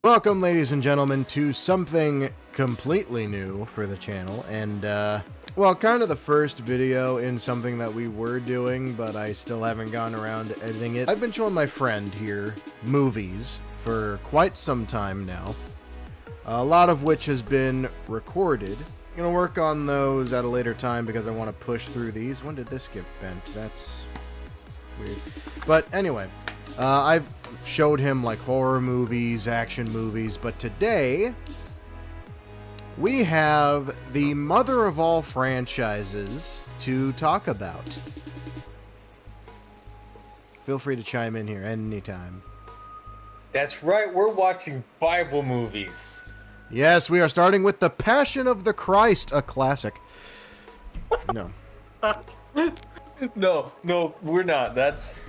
Welcome, ladies and gentlemen, to something completely new for the channel, and, well, kind of the first video in something that we were doing, but I still haven't gotten around to editing it. I've been showing my friend here movies for quite some time now, a lot of which has been recorded. I'm gonna work on those at a later time because I want to push through these. When did this get bent? That's weird. But anyway, I've showed him like horror movies, action movies, but today we have the mother of all franchises to talk about. Feel free to chime in here anytime. That's right, we're watching Bible movies. Yes, we are starting with The Passion of the Christ, a classic. No. No, we're not. That's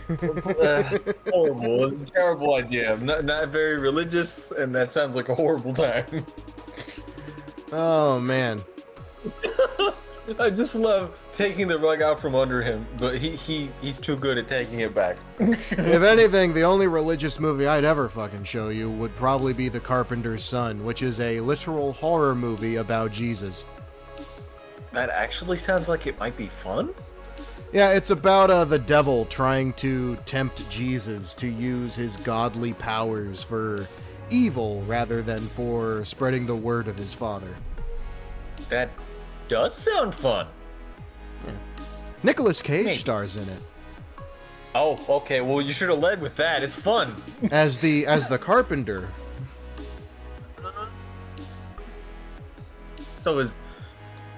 horrible. It's a terrible idea. I'm not very religious, and that sounds like a horrible time. Oh, man. I just love taking the rug out from under him, but he's too good at taking it back. If anything, the only religious movie I'd ever fucking show you would probably be The Carpenter's Son, which is a literal horror movie about Jesus. That actually sounds like it might be fun. Yeah, it's about the devil trying to tempt Jesus to use his godly powers for evil rather than for spreading the word of his father. That does sound fun. Yeah. Nicolas Cage Maybe. stars in it. Oh, okay. Well, you should have led with that. It's fun. As the carpenter. So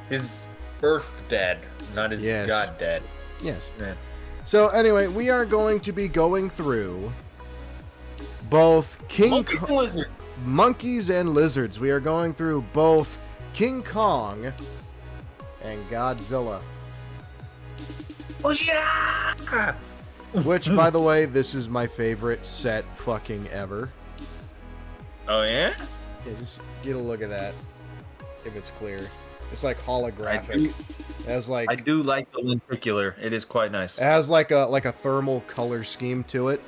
his Earth dad, not his Yes. God dad. Yes. Yeah. So anyway, we are going to be going through both Monkeys and lizards. Monkeys and Lizards. We are going through both King Kong and Godzilla. Gojira! Which, by the way, this is my favorite set fucking ever. Oh yeah? Yeah, just get a look at that. If it's clear. It's like holographic. It has like I do like the lenticular. It is quite nice. it has like a thermal color scheme to it.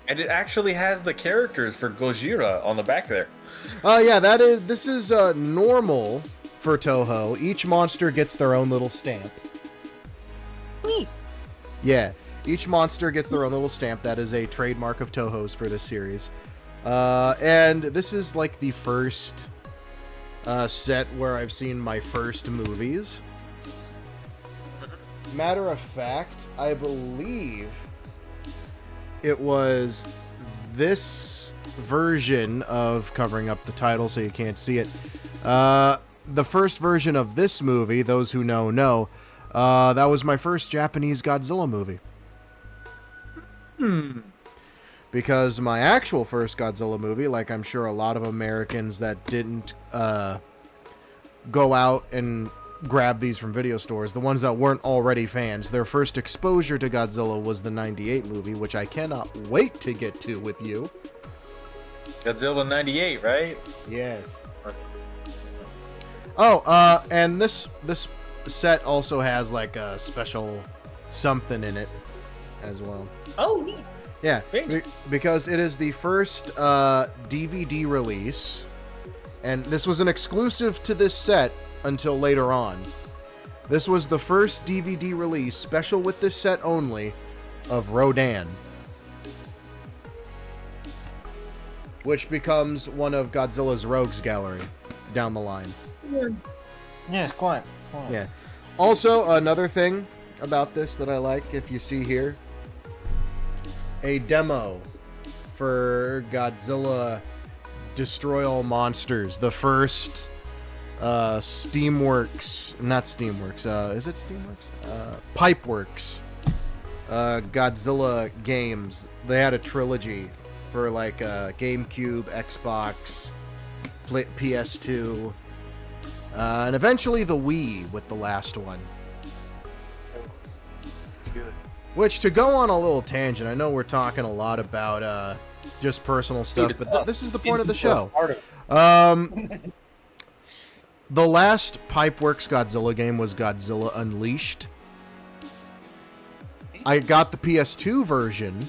And it actually has the characters for Gojira on the back there. Yeah, this is normal for Toho. Each monster gets their own little stamp. Yeah, each monster gets their own little stamp. That is a trademark of Toho's for this series. And this is like the first set where I've seen my first movies. Matter of fact, I believe it was this version of, covering up the title so you can't see it, the first version of this movie, those who know, that was my first Japanese Godzilla movie. Because my actual first Godzilla movie, like I'm sure a lot of Americans that didn't go out and grab these from video stores, the ones that weren't already fans, their first exposure to Godzilla was the 98 movie, which I cannot wait to get to with you. Godzilla 98, right? Yes. Oh, and this set also has like a special something in it as well. Oh, neat. Yeah, Very because it is the first DVD release, and this was an exclusive to this set until later on. This was the first DVD release, special with this set only, of Rodan, which becomes one of Godzilla's Rogues Gallery down the line. Yes, quite. Yeah. Also, another thing about this that I like, if you see here, a demo for Godzilla Destroy All Monsters, the first Steamworks, not Steamworks, is it Steamworks? Pipeworks Godzilla games. They had a trilogy for like GameCube, Xbox, PS2, and eventually the Wii with the last one. Good. Which, to go on a little tangent, I know we're talking a lot about just personal stuff, Dude, but this is the point of the show. Part of it. The last Pipeworks Godzilla game was Godzilla Unleashed. I got the PS2 version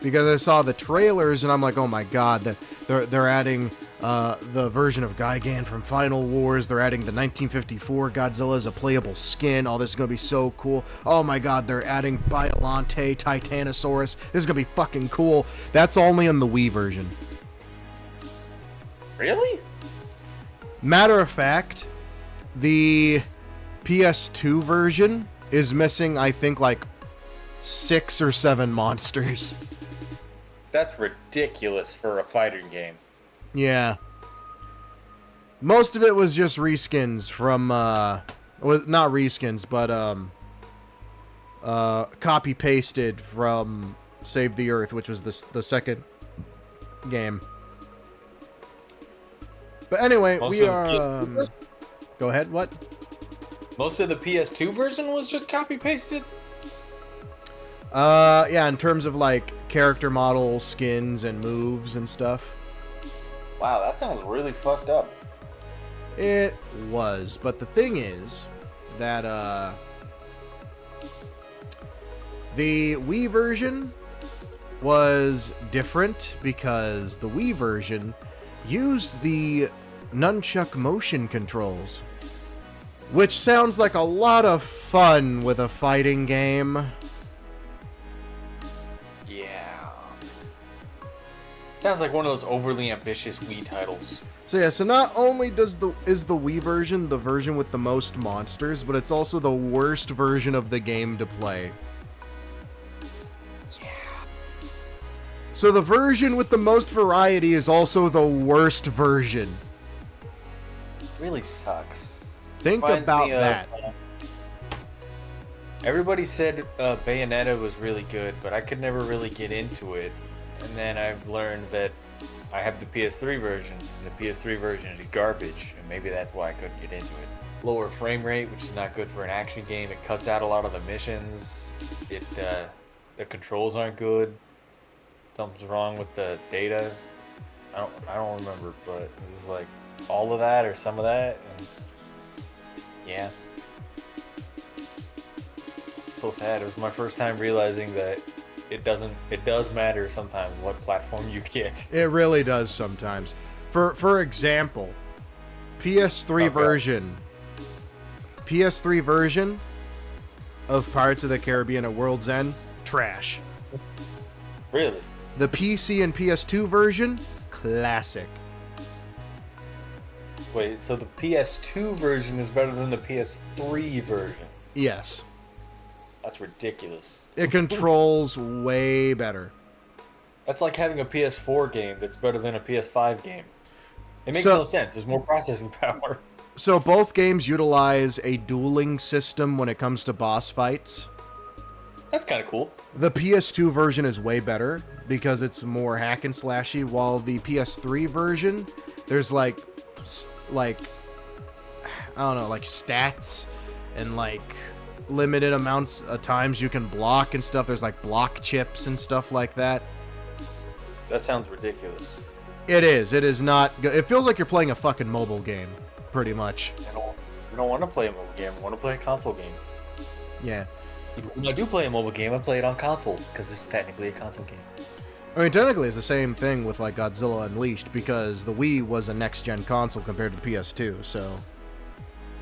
because I saw the trailers and I'm like, oh my god, they're adding the version of Gigan from Final Wars. They're adding the 1954 Godzilla as a playable skin. Oh, this is gonna be so cool. Oh my god, they're adding Biollante Titanosaurus. This is gonna be fucking cool. That's only in the Wii version. Really? Matter of fact, the PS2 version is missing, I think, like 6 or 7 monsters. That's ridiculous for a fighting game. Yeah. Most of it was just reskins from, not reskins, but, copy-pasted from Save the Earth, which was the second game. But anyway, we are, go ahead, what? Most of the PS2 version was just copy-pasted? Yeah, in terms of, like, character models, skins, and moves and stuff. Wow, that sounds really fucked up. It was, but the thing is that, the Wii version was different because the Wii version used the nunchuck motion controls, which sounds like a lot of fun with a fighting game. Yeah. Sounds like one of those overly ambitious Wii titles. So yeah, so not only is the Wii version the version with the most monsters, but it's also the worst version of the game to play. Yeah. So the version with the most variety is also the worst version. Really sucks. Think Reminds about me of, that. Everybody said Bayonetta was really good, but I could never really get into it. And then I've learned that I have the PS3 version, and the PS3 version is garbage, and maybe that's why I couldn't get into it. Lower frame rate, which is not good for an action game. It cuts out a lot of the missions. The controls aren't good. Something's wrong with the data. I don't remember, but it was like all of that or some of that, and yeah. So sad. It was my first time realizing that it does matter sometimes what platform you get. It really does sometimes. For example, PS3 version of Pirates of the Caribbean at World's End, trash. Really? The PC and PS2 version, classic. Wait, so the PS2 version is better than the PS3 version? Yes. That's ridiculous. It controls way better. That's like having a PS4 game that's better than a PS5 game. It makes So- no sense. There's more processing power. So both games utilize a dueling system when it comes to boss fights. That's kind of cool. The PS2 version is way better because it's more hack and slashy, while the PS3 version, there's like I don't know, like stats and like limited amounts of times you can block and stuff. There's like block chips and stuff like that. That sounds ridiculous. It is. It is not. It feels like you're playing a fucking mobile game, pretty much. I don't want to play a mobile game. I want to play a console game. Yeah. When I do play a mobile game, I play it on console because it's technically a console game. I mean, technically, it's the same thing with like Godzilla Unleashed because the Wii was a next-gen console compared to the PS2. So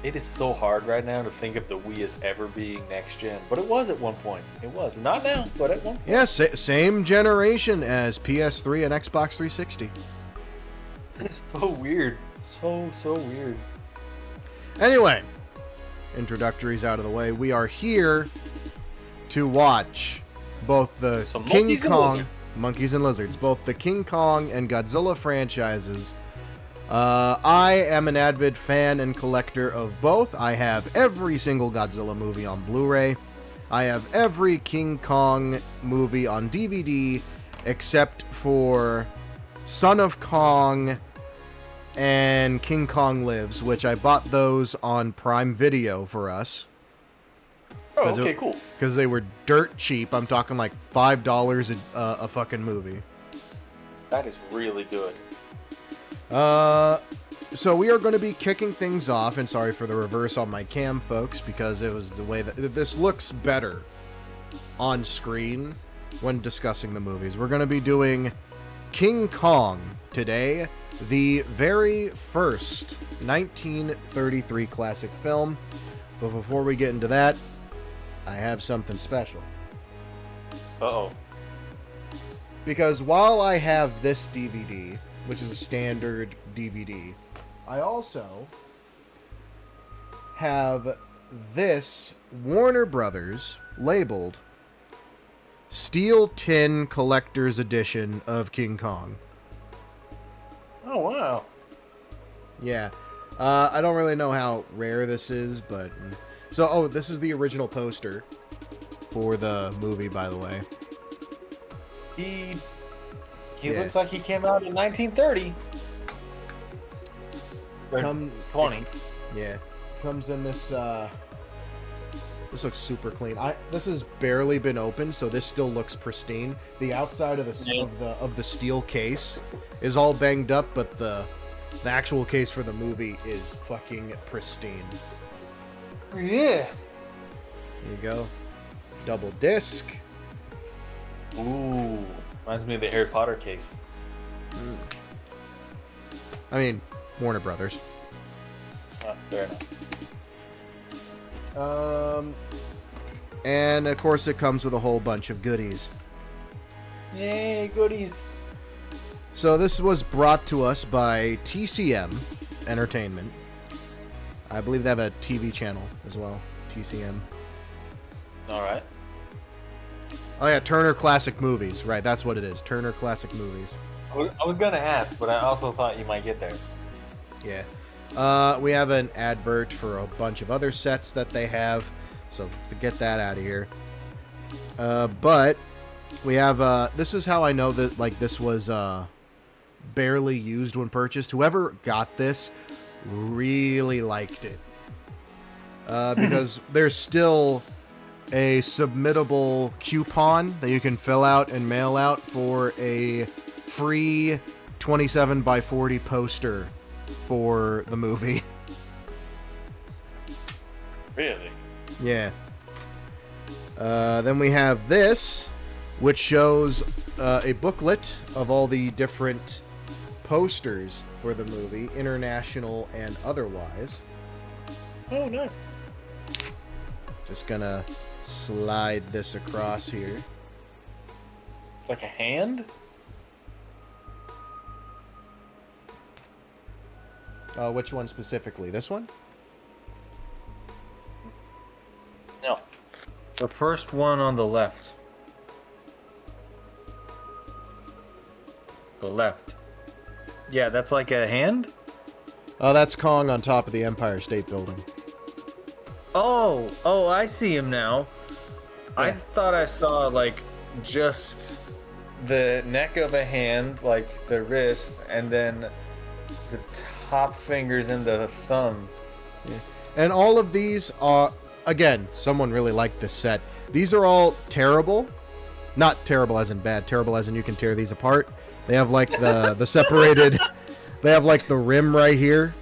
It is so hard right now to think of the Wii as ever being next gen, but it was at one point. It was. Not now, but at one point. yeah, same generation as PS3 and Xbox 360. It's so weird. So weird. Anyway, introductories out of the way. We are here to watch both the Some King monkeys and Kong, lizards. Monkeys and Lizards, both the King Kong and Godzilla franchises. I am an avid fan and collector of both. I have every single Godzilla movie on Blu-ray. I have every King Kong movie on DVD, except for Son of Kong and King Kong Lives, which I bought those on Prime Video for us. Oh, okay, cool. Because they were dirt cheap. I'm talking like $5 a fucking movie. That is really good. So we are going to be kicking things off, and sorry for the reverse on my cam, folks, because it was the way that this looks better on screen when discussing the movies. We're going to be doing King Kong today, the very first 1933 classic film. But before we get into that, I have something special. Uh-oh. Because while I have this DVD, which is a standard DVD, I also have this Warner Brothers labeled Steel Tin Collector's Edition of King Kong. Oh, wow. Yeah. I don't really know how rare this is, but... So, this is the original poster for the movie, by the way. He Yeah. looks like he came out in 1930. Or 20. Yeah. Comes in this, This looks super clean. This has barely been opened, so this still looks pristine. The outside of the steel case is all banged up, but the actual case for the movie is fucking pristine. Yeah. There you go. Double disc. Ooh. Reminds me of the Harry Potter case. I mean, Warner Brothers. Fair enough. And of course it comes with a whole bunch of goodies. Yay, goodies. So this was brought to us by TCM Entertainment. I believe they have a TV channel as well. TCM. Alright. Oh yeah, Turner Classic Movies. Right, that's what it is. Turner Classic Movies. I was gonna ask, but I also thought you might get there. Yeah. We have an advert for a bunch of other sets that they have. So to get that out of here. But we have this is how I know that like this was barely used when purchased. Whoever got this really liked it. Because there's still a submittable coupon that you can fill out and mail out for a free 27 by 40 poster for the movie. Really? Yeah. Then we have this, which shows a booklet of all the different posters for the movie, international and otherwise. Oh, nice. Just gonna slide this across here. Like a hand? Which one specifically? This one? No. The first one on the left. The left. Yeah, that's like a hand? Oh, that's Kong on top of the Empire State Building. Oh, I see him now. I Yeah. thought I saw like just the neck of a hand, like the wrist, and then the top fingers and the thumb. Yeah. And all of these are, again, someone really liked this set. These are all terrible. Not terrible as in bad, terrible as in you can tear these apart. They have like the separated, they have like the rim right here,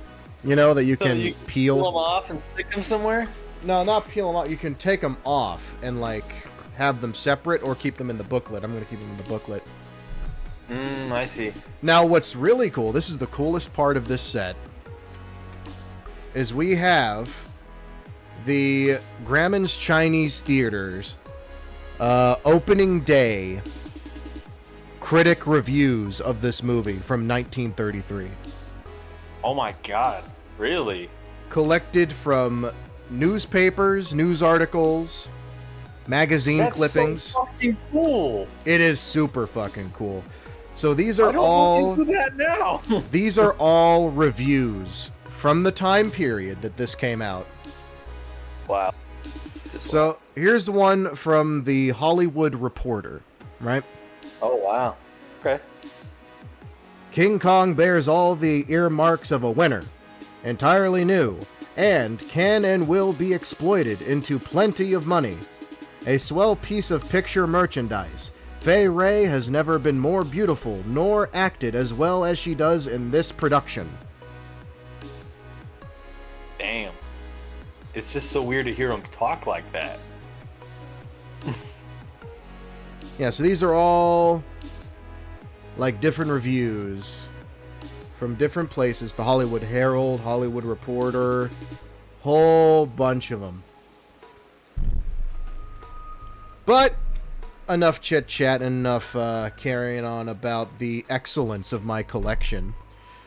you know, that you can peel. Pull them off and stick them somewhere? No, not peel them off. You can take them off and like have them separate or keep them in the booklet. I'm going to keep them in the booklet. I see. Now, what's really cool, this is the coolest part of this set, is we have the Grauman's Chinese Theaters opening day critic reviews of this movie from 1933. Oh my god. Really? Collected from newspapers, news articles, magazine clippings. So fucking cool. It is super fucking cool. So these are I don't all always do that now. these are all reviews from the time period that this came out. Wow. So here's one from the Hollywood Reporter, right? Oh wow. Okay. King Kong bears all the earmarks of a winner, entirely new, and can and will be exploited into plenty of money. A swell piece of picture merchandise. Fay Wray has never been more beautiful nor acted as well as she does in this production. Damn. It's just so weird to hear him talk like that. Yeah, so these are all like different reviews from different places. The Hollywood Herald, Hollywood Reporter, whole bunch of them. But enough chit-chat and enough carrying on about the excellence of my collection.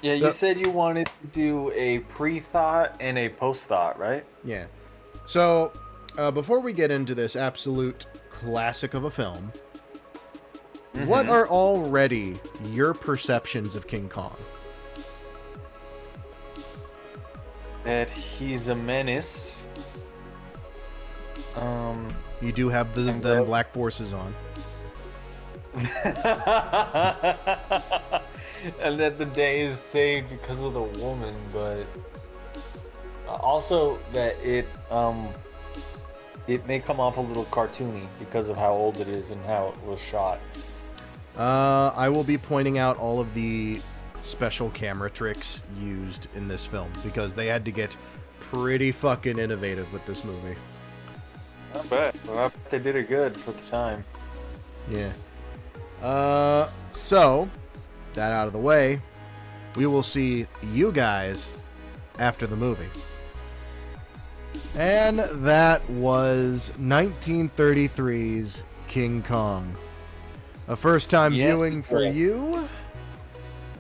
Yeah, you said you wanted to do a pre-thought and a post-thought, right? Yeah. So, before we get into this absolute classic of a film, what are already your perceptions of King Kong? That he's a menace. You do have the black forces on. And that the day is saved because of the woman, but also that it may come off a little cartoony because of how old it is and how it was shot. I will be pointing out all of the special camera tricks used in this film because they had to get pretty fucking innovative with this movie. I bet. Well, I bet they did it good for the time. Yeah. So, that out of the way, we will see you guys after the movie. And that was 1933's King Kong. A first time viewing for you?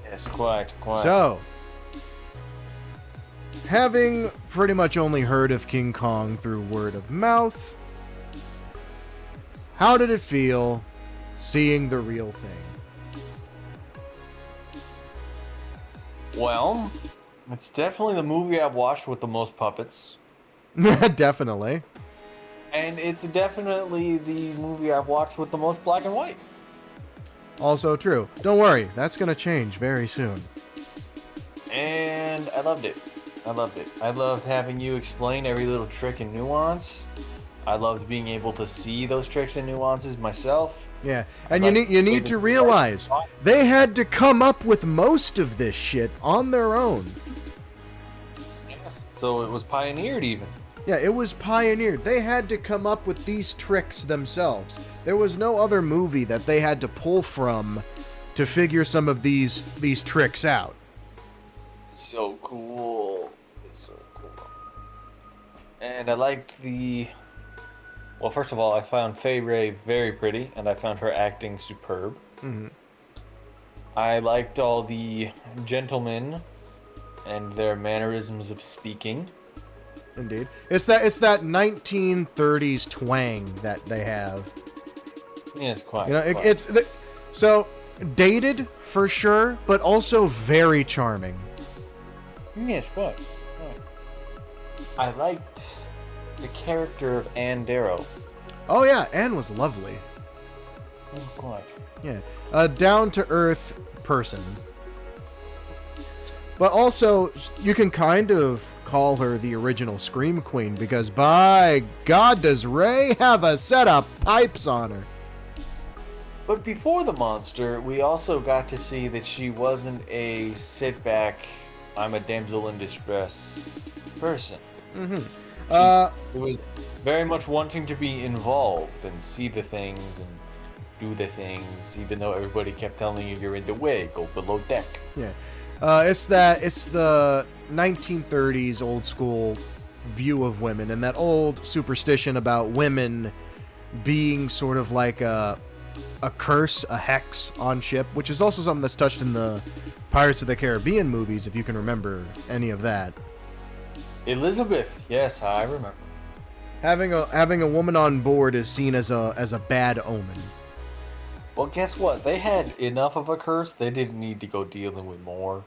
Yes, quite. So, having pretty much only heard of King Kong through word of mouth, how did it feel seeing the real thing? Well, it's definitely the movie I've watched with the most puppets. Definitely. And it's definitely the movie I've watched with the most black and white. Also true. Don't worry, that's going to change very soon. And I loved it. I loved having you explain every little trick and nuance. I loved being able to see those tricks and nuances myself. Yeah, and you need to realize they had to come up with most of this shit on their own. So it was pioneered even. Yeah, it was pioneered. They had to come up with these tricks themselves. There was no other movie that they had to pull from to figure some of these tricks out. So cool. It's so cool. And I liked the... Well, first of all, I found Fay Ray very pretty, and I found her acting superb. Mm-hmm. I liked all the gentlemen and their mannerisms of speaking. Indeed. It's that 1930s twang that they have. Yes, quite. You know, so dated for sure, but also very charming. Yes, quite. I liked the character of Ann Darrow. Oh yeah, Anne was lovely. Oh, quite. Yeah, a down-to-earth person. But also, you can kind of call her the original Scream Queen, because by God does Ray have a set of pipes on her. But before the monster, we also got to see that she wasn't a sit-back, I'm a damsel in distress person. Mm-hmm. It was very much wanting to be involved and see the things and do the things, even though everybody kept telling you you're in the way, go below deck. Yeah. It's the 1930s old school view of women and that old superstition about women being sort of like a curse, a hex on ship, which is also something that's touched in the Pirates of the Caribbean movies, if you can remember any of that. Elizabeth, yes, I remember. Having a woman on board is seen as a bad omen. Well, guess what? They had enough of a curse. They didn't need to go dealing with more.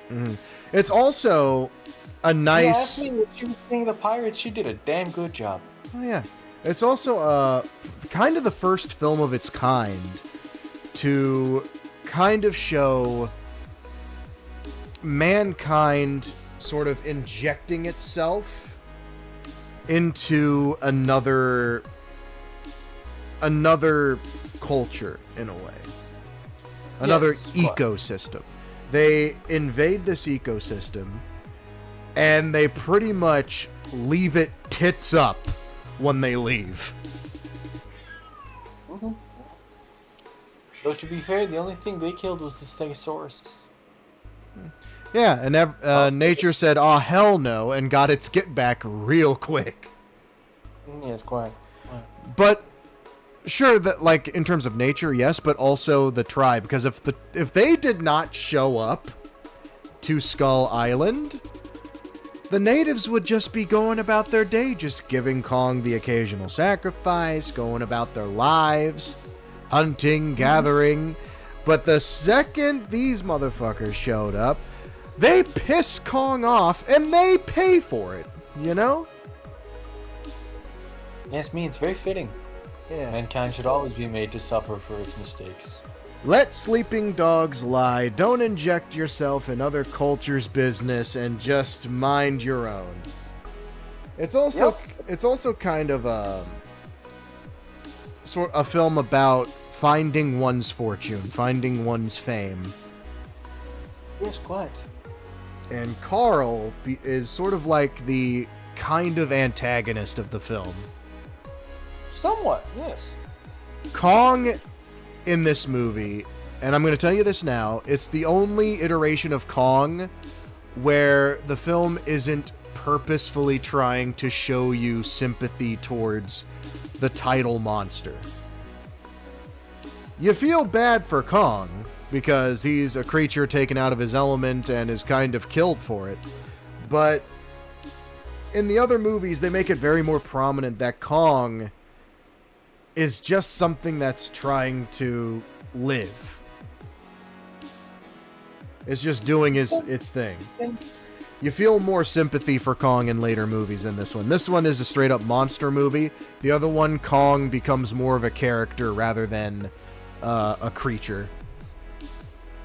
Mm. It's also a nice... You asked me what she was saying of the Pirates. She did a damn good job. Oh, yeah. It's also kind of the first film of its kind to kind of show mankind sort of injecting itself into another culture in a way. Another ecosystem. They invade this ecosystem and they pretty much leave it tits up when they leave. Mm-hmm. Though to be fair, the only thing they killed was the Stegosaurus. Yeah, and nature said, "Aw, hell no," and got its get back real quick. Yeah, it's quiet. But sure, that like in terms of nature, yes, but also the tribe, because if they did not show up to Skull Island, the natives would just be going about their day, just giving Kong the occasional sacrifice, going about their lives, hunting, gathering. But the second these motherfuckers showed up, they piss Kong off and they pay for it, you know? Yes, me, it's very fitting. Yeah. Mankind should always be made to suffer for its mistakes. Let sleeping dogs lie. Don't inject yourself in other cultures' business and just mind your own. It's also kind of a sort of film about finding one's fortune, finding one's fame. Yes, quite. And Carl is sort of like the kind of antagonist of the film. Somewhat, yes. Kong in this movie, and I'm going to tell you this now, it's the only iteration of Kong where the film isn't purposefully trying to show you sympathy towards the title monster. You feel bad for Kong because he's a creature taken out of his element and is kind of killed for it. But in the other movies, they make it very more prominent that Kong is just something that's trying to live. It's just doing its thing. You feel more sympathy for Kong in later movies than this one. This one is a straight-up monster movie. The other one, Kong becomes more of a character rather than a creature.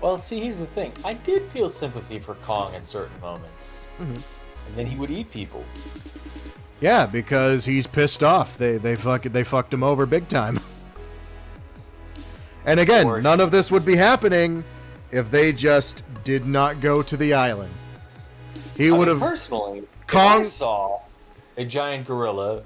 Well, see, here's the thing. I did feel sympathy for Kong in certain moments. Mm-hmm. And then he would eat people. Yeah, because he's pissed off. They fucked him over big time. And again, none of this would be happening if they just did not go to the island. He would have personally. Kong if I saw a giant gorilla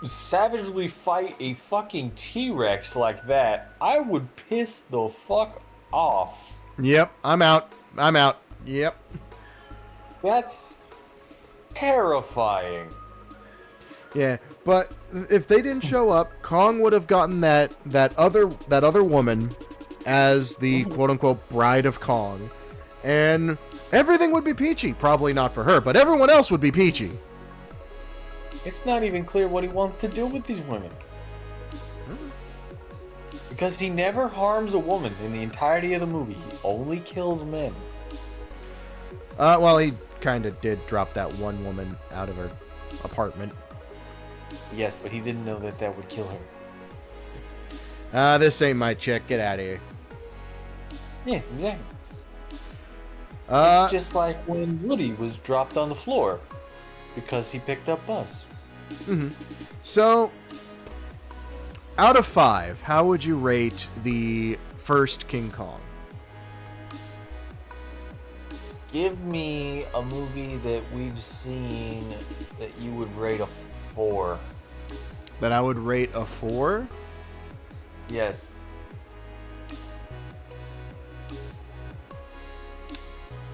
savagely fight a fucking T-Rex like that, I would piss the fuck off. Yep, I'm out. Yep. That's terrifying. Yeah, but if they didn't show up, Kong would have gotten that other woman as the quote-unquote bride of Kong, and everything would be peachy. Probably not for her, but everyone else would be peachy. It's not even clear what he wants to do with these women. Because he never harms a woman in the entirety of the movie. He only kills men. Well, he kind of did drop that one woman out of her apartment. Yes, but he didn't know that that would kill her. This ain't my chick. Get out of here. Yeah, exactly. It's just like when Woody was dropped on the floor because he picked up Buzz. Mm-hmm. So, out of 5, how would you rate the first King Kong? Give me a movie that we've seen that you would rate a 4. That I would rate a 4? Yes.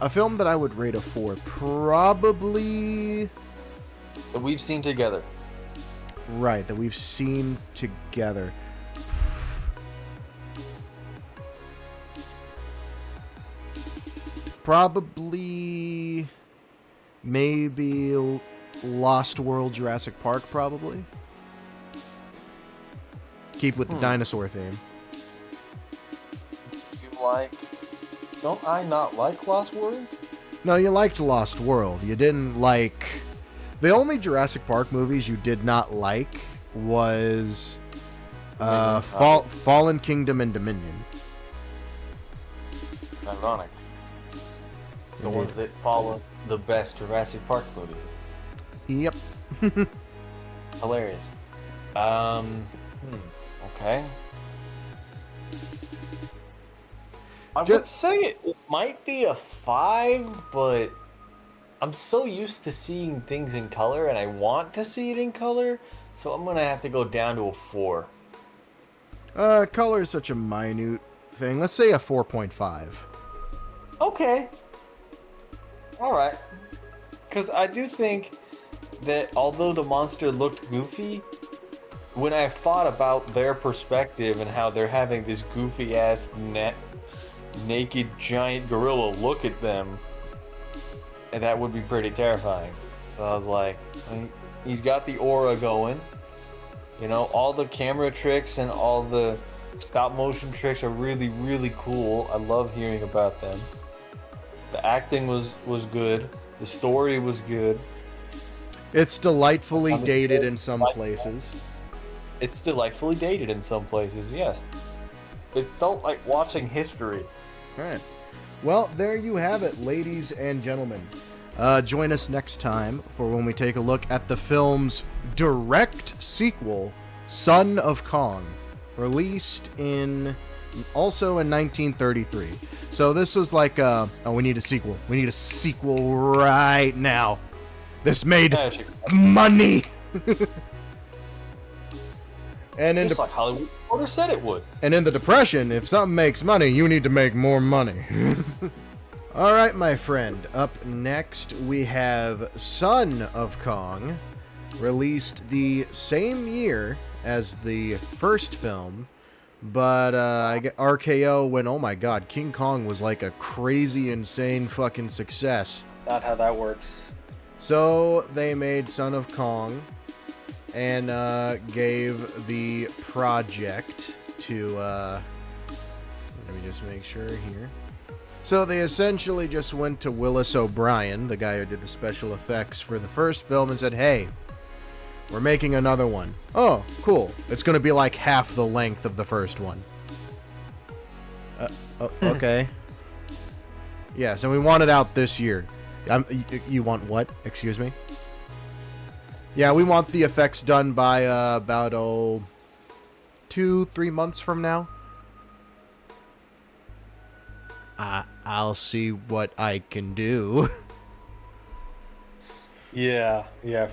A film that I would rate a 4, probably... That we've seen together. Right, that we've seen together. Probably... Maybe Lost World Jurassic Park, probably. Keep with the dinosaur theme. You like... Don't I not like Lost World? No, you liked Lost World. You didn't like... The only Jurassic Park movies you did not like was Fallen Kingdom and Dominion. Ironic. The ones that follow the best Jurassic Park movie. Yep. Hilarious. Okay. I would say it might be a 5, but I'm so used to seeing things in color, and I want to see it in color, so I'm gonna have to go down to a 4. Color is such a minute thing. Let's say a 4.5. Okay. All right. Because I do think that although the monster looked goofy, when I thought about their perspective and how they're having this goofy ass naked giant gorilla look at them, and that would be pretty terrifying. So I was like, he's got the aura going. You know, all the camera tricks and all the stop motion tricks are really, really cool. I love hearing about them. The acting was good. The story was good. It's delightfully dated in some places. It's delightfully dated in some places, yes. It felt like watching history. All right. Well, there you have it, ladies and gentlemen. Join us next time for when we take a look at the film's direct sequel, Son of Kong, released also in 1933. So this was like, we need a sequel. We need a sequel right now. This made money. And just like Hollywood Reporter said it would. And in the Depression, if something makes money, you need to make more money. All right, my friend. Up next, we have Son of Kong, released the same year as the first film, but RKO went, oh my god, King Kong was like a crazy, insane fucking success. Not how that works. So they made Son of Kong and gave the project to, let me just make sure here. So they essentially just went to Willis O'Brien, the guy who did the special effects for the first film, and said, hey, we're making another one. Oh, cool. It's going to be like half the length of the first one. Okay. Yeah, so we want it out this year. You want what? Excuse me? Yeah, we want the effects done by about 2-3 months from now. I'll see what I can do. Yeah,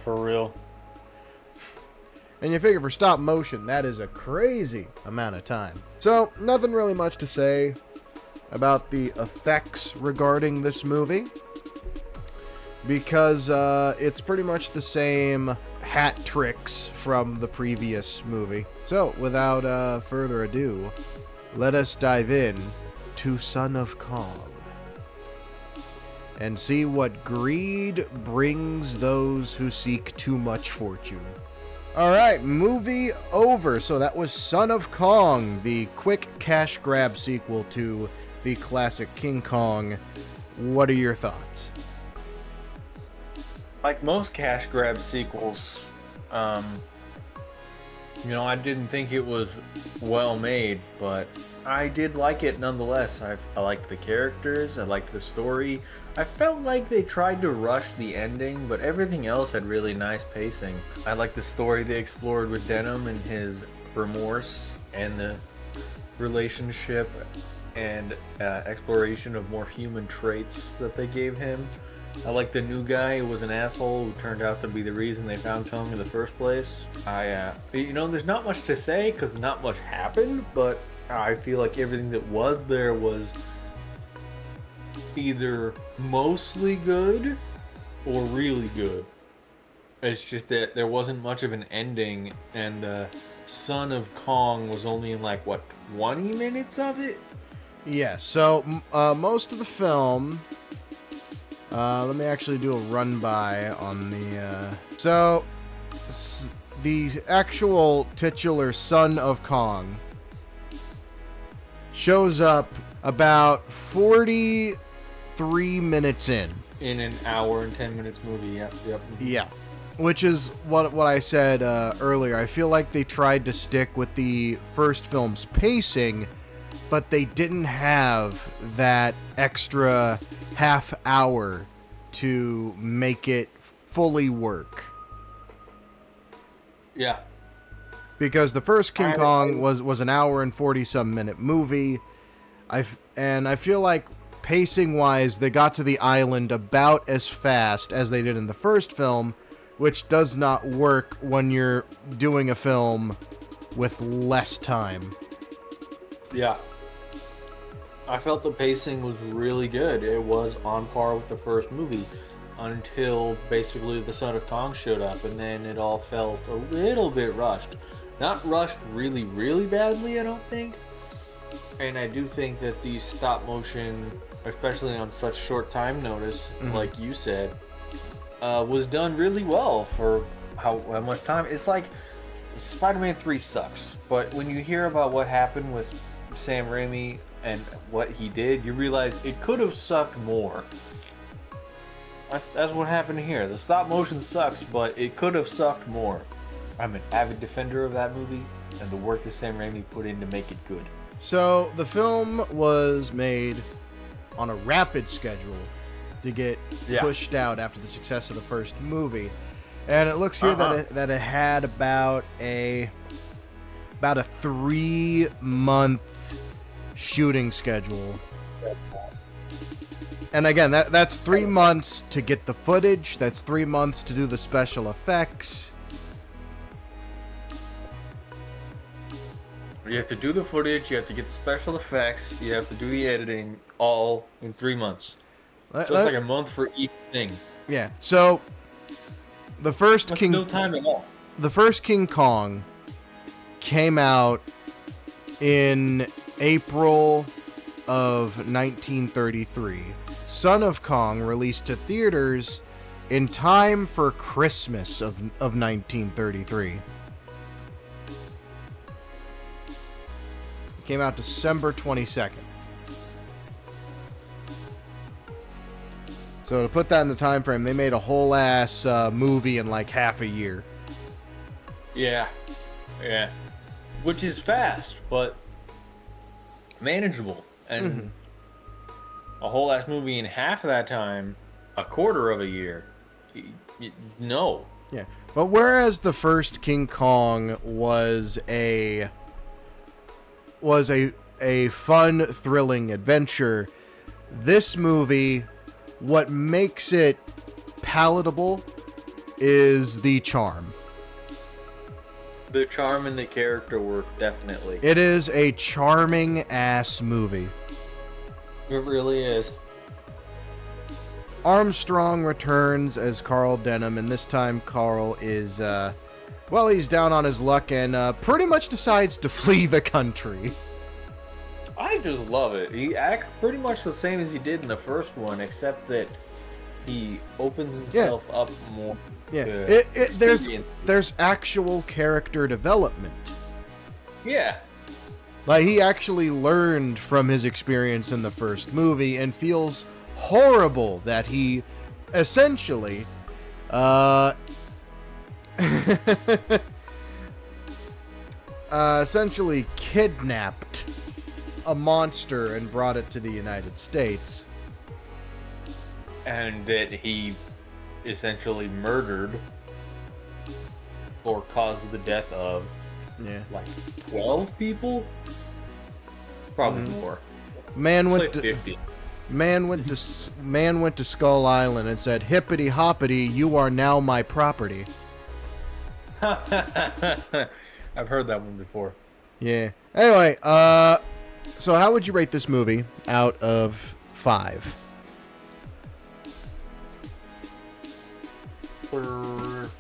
for real. And you figure for stop motion, that is a crazy amount of time. So, nothing really much to say about the effects regarding this movie, because it's pretty much the same hat tricks from the previous movie. So, without further ado, let us dive in to Son of Kong and see what greed brings those who seek too much fortune. Alright, movie over. So that was Son of Kong, the quick cash grab sequel to the classic King Kong. What are your thoughts? Like most cash grab sequels, I didn't think it was well made, but I did like it nonetheless. I liked the characters, I liked the story. I felt like they tried to rush the ending, but everything else had really nice pacing. I liked the story they explored with Denim and his remorse, and the relationship and exploration of more human traits that they gave him. I like the new guy who was an asshole who turned out to be the reason they found Kong in the first place. There's not much to say because not much happened, but I feel like everything that was there was either mostly good or really good. It's just that there wasn't much of an ending, and Son of Kong was only in 20 minutes of it? Yeah, so most of the film... let me actually do a run-by on the... the actual titular Son of Kong shows up about 43 minutes in an hour and 10 minutes movie. Yep. Yeah, which is what I said earlier. I feel like they tried to stick with the first film's pacing, but they didn't have that extra half hour to make it fully work. Yeah. Because the first King Kong was an hour and 40-some minute movie. I feel like pacing-wise, they got to the island about as fast as they did in the first film, which does not work when you're doing a film with less time. Yeah. I felt the pacing was really good. It was on par with the first movie until basically the Son of Kong showed up, and then it all felt a little bit rushed. Not rushed really, really badly, I don't think. And I do think that the stop motion, especially on such short time notice, like you said, was done really well for how much time. It's like Spider-Man 3 sucks, but when you hear about what happened with Sam Raimi and what he did, you realize it could have sucked more. That's what happened here. The stop motion sucks, but it could have sucked more. I'm an avid defender of that movie and the work that Sam Raimi put in to make it good. So the film was made on a rapid schedule to get pushed out after the success of the first movie, and it looks here that it had about a 3-month shooting schedule. And again, that's 3 months to get the footage. That's 3 months to do the special effects. You have to do the footage, you have to get the special effects, you have to do the editing, all in 3 months. So it's like a month for each thing. Yeah. So the first That's no time at all. The first King Kong came out in April of 1933. Son of Kong released to theaters in time for Christmas of 1933. Came out December 22nd. So to put that in the time frame, they made a whole ass movie in like half a year. Yeah. Which is fast, but manageable. And a whole ass movie in half of that time, a quarter of a year. No. Yeah. But whereas the first King Kong was a fun, thrilling adventure, this movie, what makes it palatable is the charm. The charm and the character work, definitely. It is a charming ass movie. It really is. Armstrong returns as Carl Denham, and this time Carl is, he's down on his luck and pretty much decides to flee the country. I just love it. He acts pretty much the same as he did in the first one, except that he opens himself up more. Yeah, there's actual character development. Yeah. Like, he actually learned from his experience in the first movie and feels horrible that he essentially kidnapped a monster and brought it to the United States. And that he essentially murdered or caused the death of like 12 people? Probably more. Man went like to 50. Man went to Skull Island and said, "Hippity hoppity, you are now my property." I've heard that one before. Yeah. Anyway, so how would you rate this movie out of 5?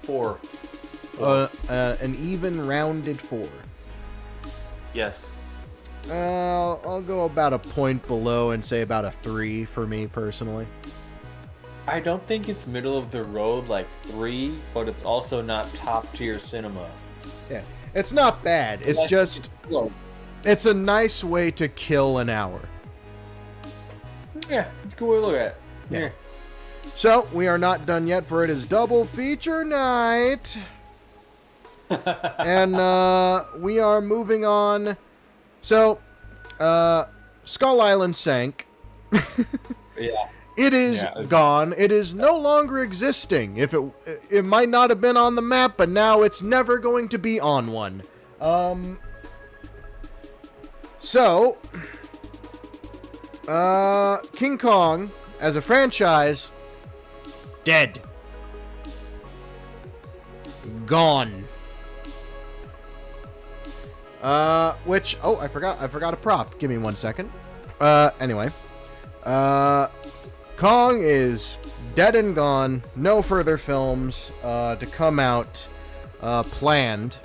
4. An even rounded 4. Yes. I'll go about a point below and say about a 3 for me personally. I don't think it's middle of the road like 3, but it's also not top tier cinema. Yeah. It's not bad. It's just... It's a nice way to kill an hour. Yeah, it's a good way to look at it. Yeah. So, we are not done yet, for it is double feature night. And we are moving on. So, Skull Island sank. Yeah. It is gone. It is no longer existing. It might not have been on the map, but now it's never going to be on one. So, King Kong, as a franchise, dead. Which, oh, I forgot a prop. Give me 1 second. Anyway. Kong is dead and gone. No further films, to come out, planned.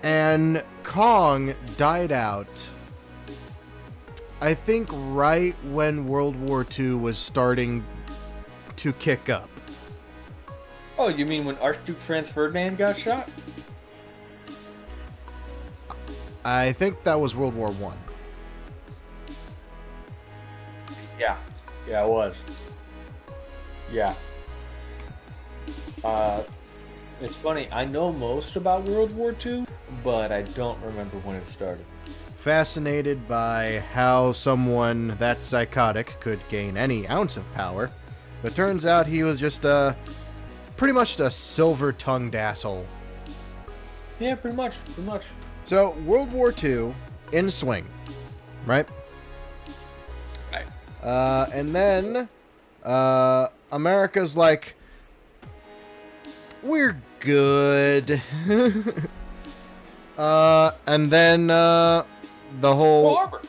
And Kong died out, I think, right when World War II was starting to kick up. Oh, you mean when Archduke Franz Ferdinand got shot? I think that was World War One. Yeah. Yeah, it was. Yeah. It's funny, I know most about World War II, but I don't remember when it started. Fascinated by how someone that psychotic could gain any ounce of power, but turns out he was just pretty much a silver-tongued asshole. Yeah, pretty much. So, World War II in swing, right? Right. And then America's like, we're good. And then the whole... Barber.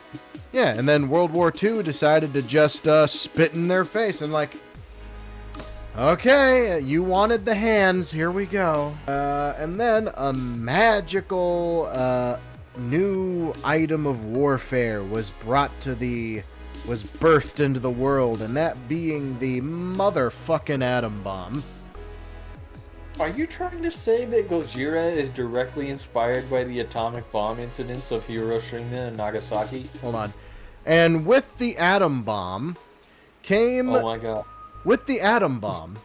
Yeah, and then World War II decided to just spit in their face and like, okay, you wanted the hands, here we go. And then a magical new item of warfare was birthed into the world, and that being the motherfucking atom bomb. Are you trying to say that Gojira is directly inspired by the atomic bomb incidents of Hiroshima and Nagasaki? Hold on. And with the atom bomb came... Oh my god. With the atom bomb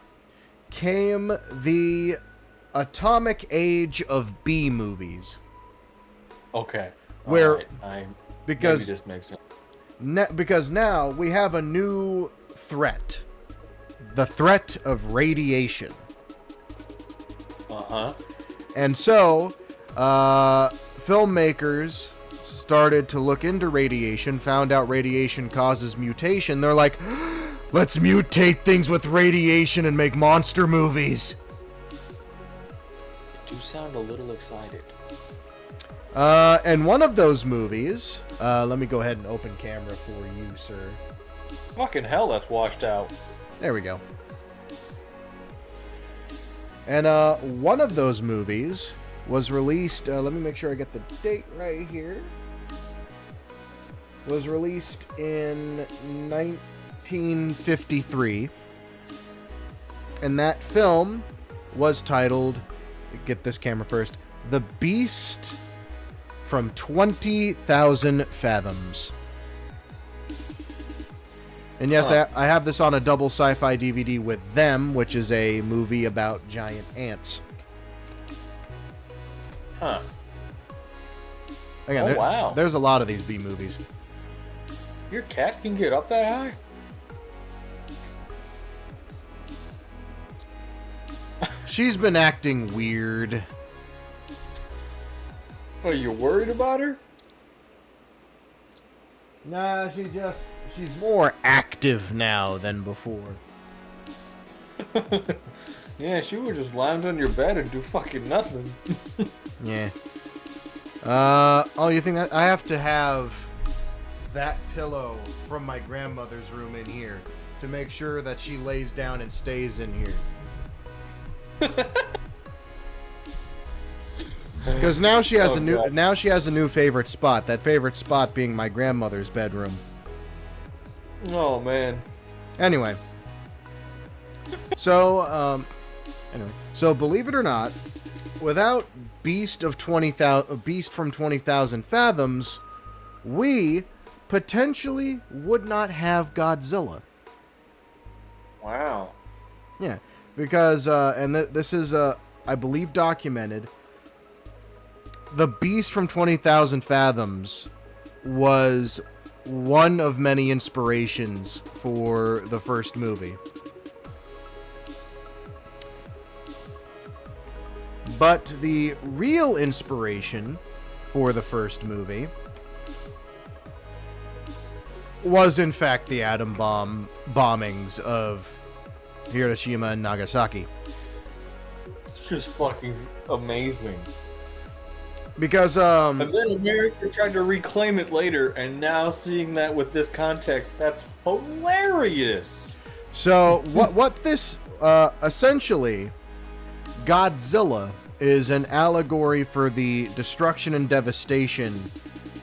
came the atomic age of B movies. Okay. Where... Right. Because... Maybe this makes sense. Because now we have a new threat. The threat of radiation. Uh-huh. And so, filmmakers started to look into radiation, found out radiation causes mutation. They're like, let's mutate things with radiation and make monster movies. You do sound a little excited. And one of those movies, let me go ahead and open camera for you, sir. Fucking hell, that's washed out. There we go. And one of those movies was released, let me make sure I get the date right here. Was released in 1953. And that film was titled, get this camera first, The Beast from 20,000 Fathoms. And yes, I have this on a double sci-fi DVD with Them, which is a movie about giant ants. Huh. Again, Oh, wow. There's a lot of these B movies. Your cat can get up that high? She's been acting weird. Are you worried about her? Nah, she's more active now than before. Yeah, she would just lounge on your bed and do fucking nothing. Yeah. Oh, you think that I have to have that pillow from my grandmother's room in here to make sure that she lays down and stays in here? Because now she has a new favorite spot. That favorite spot being my grandmother's bedroom. Oh man. Anyway. So believe it or not, without Beast from 20,000 Fathoms, we potentially would not have Godzilla. Wow. Yeah, because this is I believe documented. The Beast from 20,000 Fathoms was one of many inspirations for the first movie. But the real inspiration for the first movie was, in fact, the atom bomb bombings of Hiroshima and Nagasaki. It's just fucking amazing. Because And then America tried to reclaim it later, and now seeing that with this context, that's hilarious. So what this essentially, Godzilla is an allegory for the destruction and devastation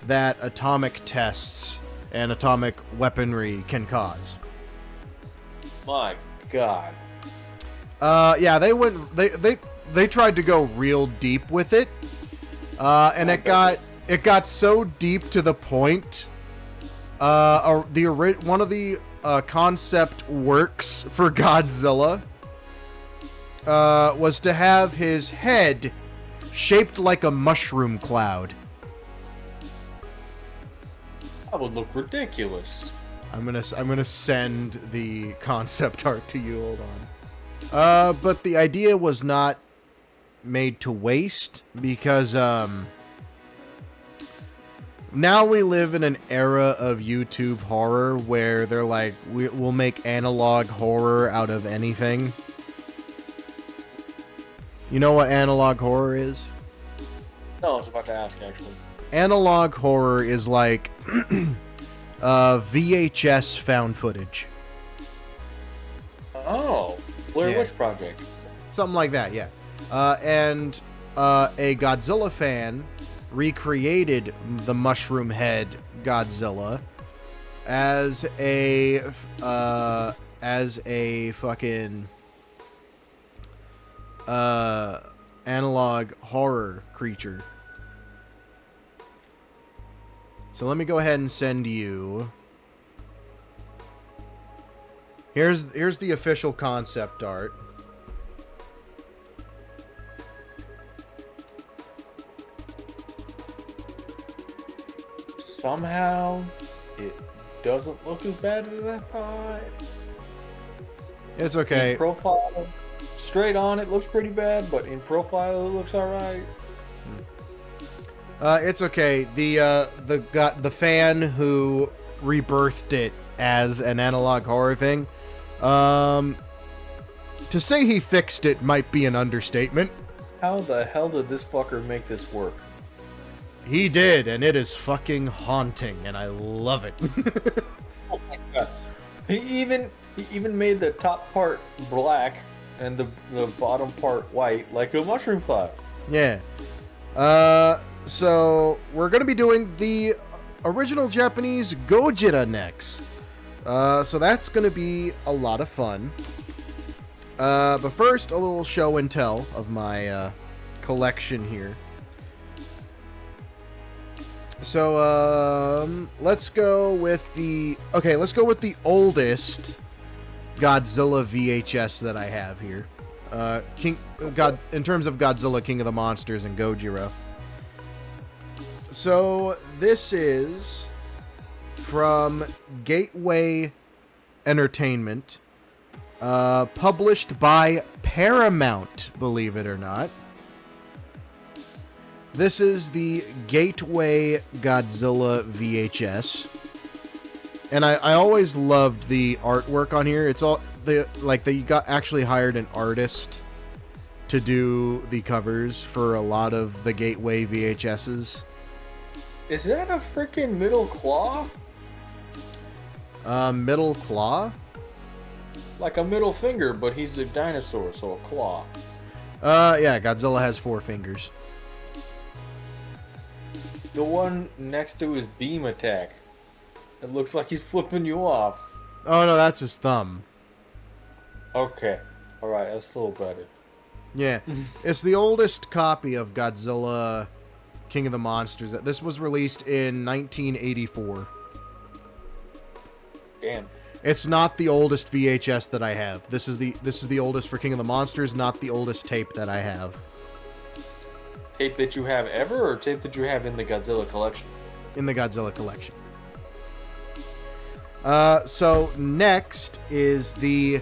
that atomic tests and atomic weaponry can cause. My God. Yeah, they tried to go real deep with it. And it got so deep to the point. One of the concept works for Godzilla was to have his head shaped like a mushroom cloud. That would look ridiculous. I'm gonna send the concept art to you. Hold on. But the idea was not made to waste because now we live in an era of YouTube horror where they're like, we'll make analog horror out of anything. You know what analog horror is? No, I was about to ask, actually. Analog horror is like VHS found footage. Oh, Blair Yeah. Witch Project. Something like that, yeah. And a Godzilla fan recreated the mushroom head Godzilla as a fucking analog horror creature. So let me go ahead and send you. Here's the official concept art. Somehow, it doesn't look as bad as I thought. It's okay. In profile, straight on, it looks pretty bad, but in profile, it looks alright. It's okay. The fan who rebirthed it as an analog horror thing, to say he fixed it might be an understatement. How the hell did this fucker make this work? He did, and it is fucking haunting, and I love it. Oh my God. He even made the top part black and the bottom part white, like a mushroom cloud. Yeah. So we're gonna be doing the original Japanese Gojira next. So that's gonna be a lot of fun. But first, a little show and tell of my collection here. So let's go with the oldest Godzilla VHS that I have here. In terms of Godzilla, King of the Monsters, and Gojira. So this is from Gateway Entertainment, published by Paramount, believe it or not. This is the Gateway Godzilla VHS. And I always loved the artwork on here. It's all they actually hired an artist to do the covers for a lot of the Gateway VHSs. Is that a freaking middle claw? Middle claw? Like a middle finger, but he's a dinosaur, so a claw. Yeah, Godzilla has 4 fingers. The one next to his beam attack. It looks like he's flipping you off. Oh no, that's his thumb. Okay. Alright, that's a little better. Yeah. It's the oldest copy of Godzilla King of the Monsters. This was released in 1984. Damn. It's not the oldest VHS that I have. This is the oldest for King of the Monsters, not the oldest tape that I have. Tape that you have ever, or tape that you have in the Godzilla collection? In the Godzilla collection. So next is the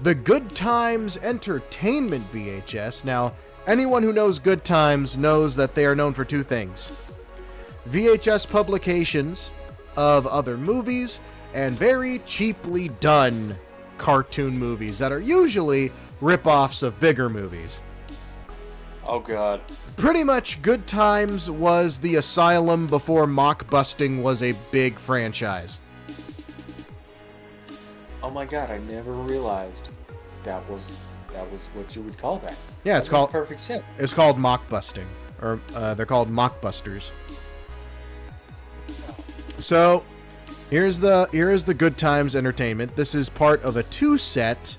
Good Times Entertainment VHS. Now, anyone who knows Good Times knows that they are known for 2 things: VHS publications of other movies and very cheaply done cartoon movies that are usually rip-offs of bigger movies. Oh god. Pretty much Good Times was the asylum before mockbusting was a big franchise. Oh my god, I never realized that was what you would call that. Yeah, it's called perfect sense. It's called mockbusting, or they're called mockbusters. So, here is the Good Times Entertainment. This is part of a 2-set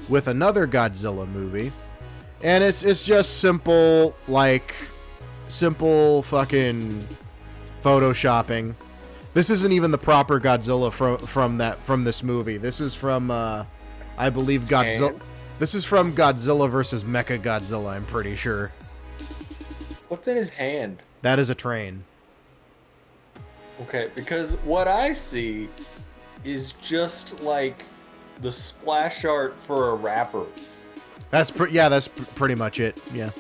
with another Godzilla movie, and it's just simple fucking photoshopping. This isn't even the proper Godzilla from this movie. This is from I believe Godzilla. This is from Godzilla versus Mechagodzilla, I'm pretty sure. What's in his hand? That is a train. Okay, because what I see is just like the splash art for a rapper. That's pretty much it. Yeah.